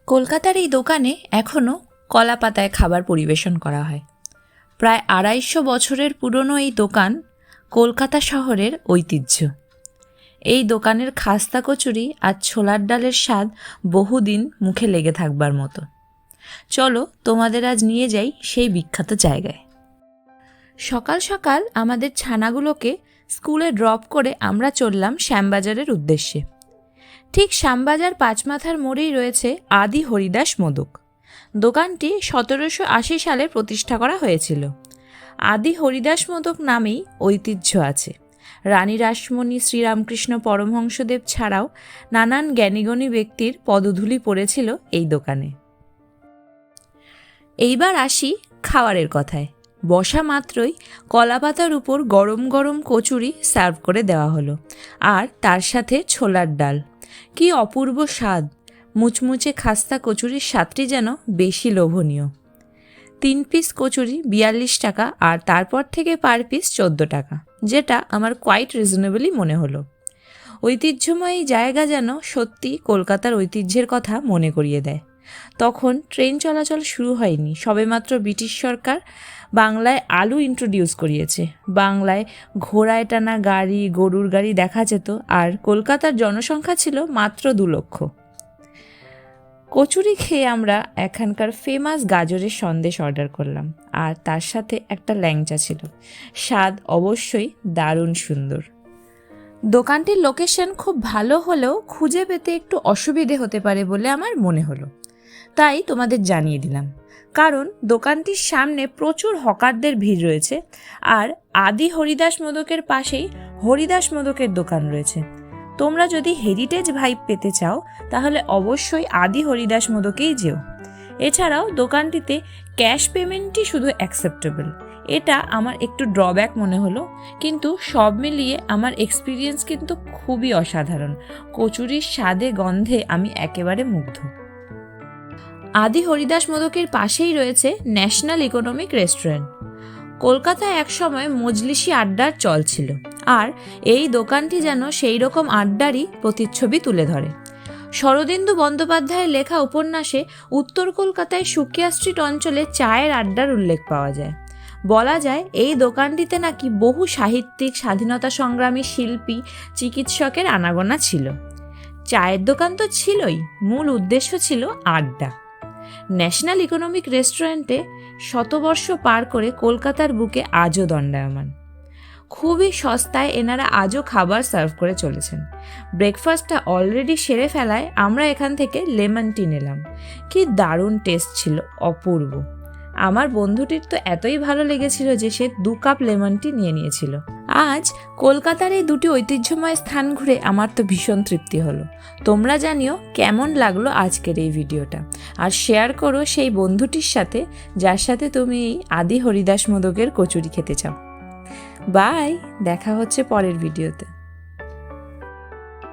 কলকাতার এই দোকানে এখনও কলা পাতায় খাবার পরিবেশন করা হয়। প্রায় ২৫০ বছরের পুরনো এই দোকান কলকাতা শহরের ঐতিহ্য। এই দোকানের খাস্তা কচুরি আর ছোলার ডালের স্বাদ বহুদিন মুখে লেগে থাকবার মতো। চলো তোমাদের আজ নিয়ে যাই সেই বিখ্যাত জায়গায়। সকাল সকাল আমাদের ছানাগুলোকে স্কুলে ড্রপ করে আমরা চললাম শ্যামবাজারের উদ্দেশ্যে। ঠিক শ্যামবাজার পাঁচমাথার মোড়েই রয়েছে আদি হরিদাস মোদক। দোকানটি ১৭৮০ সালে প্রতিষ্ঠা করা হয়েছিল। আদি হরিদাস মোদক নামেই ঐতিহ্য আছে। রানী রাসমণি, শ্রীরামকৃষ্ণ পরমহংসদেব ছাড়াও নানান জ্ঞানীগুণী ব্যক্তির পদধূলি পড়েছিল এই দোকানে। এইবার আসি খাবারের কথায়। বসা মাত্রই কলাপাতার উপর গরম গরম কচুরি সার্ভ করে দেওয়া হলো, আর তার সাথে ছোলার ডাল। কি অপূর্ব স্বাদ! মুচমুচে খাস্তা কচুরির স্বাদটি যেন বেশি লোভনীয়। ৩ পিস কচুরি ৪২ টাকা, আর তারপর থেকে পার পিস ১৪ টাকা, যেটা আমার কোয়াইট রিজনেবলই মনে হলো। ঐতিহ্যময় জায়গা যেন সত্যি কলকাতার ঐতিহ্যের কথা মনে করিয়ে দেয়। তখন ট্রেন চলাচল শুরু হয়নি, সবেমাত্র ব্রিটিশ সরকার বাংলায় আলু ইন্ট্রোডিউস করিয়েছে। বাংলায় ঘোড়ায় টানা গাড়ি, গরুর গাড়ি দেখা যেত, আর কলকাতার জনসংখ্যা ছিল মাত্র ২ লক্ষ। কচুরি খেয়ে আমরা এখানকার ফেমাস গাজরের সন্দেশ অর্ডার করলাম, আর তার সাথে একটা ল্যাংচা ছিল। স্বাদ অবশ্যই দারুণ সুন্দর। দোকানটির লোকেশন খুব ভালো হলেও খুঁজে পেতে একটু অসুবিধে হতে পারে বলে আমার মনে হলো, তাই তোমাদের জানিয়ে দিলাম। কারণ দোকানটির সামনে প্রচুর হকারদের ভিড় রয়েছে, আর আদি হরিদাস মোদকের পাশেই হরিদাস মোদকের দোকান রয়েছে। তোমরা যদি হেরিটেজ ভাইব পেতে চাও তাহলে অবশ্যই আদি হরিদাস মোদকেই যেও। এছাড়াও দোকানটিতে ক্যাশ পেমেন্টই শুধু অ্যাকসেপ্টেবল। এটা আমার একটু ড্রব্যাক মনে হলো, কিন্তু সব মিলিয়ে আমার এক্সপিরিয়েন্স কিন্তু খুবই অসাধারণ। কচুরির স্বাদে গন্ধে আমি একেবারে মুগ্ধ। আদি হরিদাস মোদকের পাশেই রয়েছে ন্যাশনাল ইকোনমিক রেস্টুরেন্ট। কলকাতায় একসময় মজলিসি আড্ডার চল ছিল, আর এই দোকানটি যেন সেই রকম আড্ডারই প্রতিচ্ছবি তুলে ধরে। শরদিন্দু বন্দ্যোপাধ্যায়ের লেখা উপন্যাসে উত্তর কলকাতায় সুকিয়া স্ট্রিট অঞ্চলে চায়ের আড্ডার উল্লেখ পাওয়া যায়। বলা যায় এই দোকানটিতে নাকি বহু সাহিত্যিক, স্বাধীনতা সংগ্রামী, শিল্পী, চিকিৎসকের আনাগোনা ছিল। চায়ের দোকান তো ছিলই, মূল উদ্দেশ্য ছিল আড্ডা। ন্যাশনাল ইকোনমিক রেস্টুরেন্টে শতবর্ষ পার করে কলকাতার বুকে আজও দণ্ডায়মান। খুবই সস্তায় এনারা আজও খাবার সার্ভ করে চলেছেন। ব্রেকফাস্টটা অলরেডি সেরে ফেলায় আমরা এখান থেকে লেমন টি নিলাম। কি দারুণ টেস্ট ছিল, অপূর্ব। আমার বন্ধুটির তো এতই ভালো লেগেছিল যে সে 2 কাপ লেমন টি নিয়ে নিয়েছিল। আজ কলকাতার এই দুটি ঐতিহ্যময় স্থান ঘুরে আমার তো ভীষণ তৃপ্তি হলো। তোমরা জানিও কেমন লাগলো আজকের এই ভিডিওটা, আর শেয়ার করো সেই বন্ধুটির সাথে যার সাথে তুমি এই আদি হরিদাস মোদকের কচুরি খেতে চাও। বাই, দেখা হচ্ছে পরের ভিডিওতে।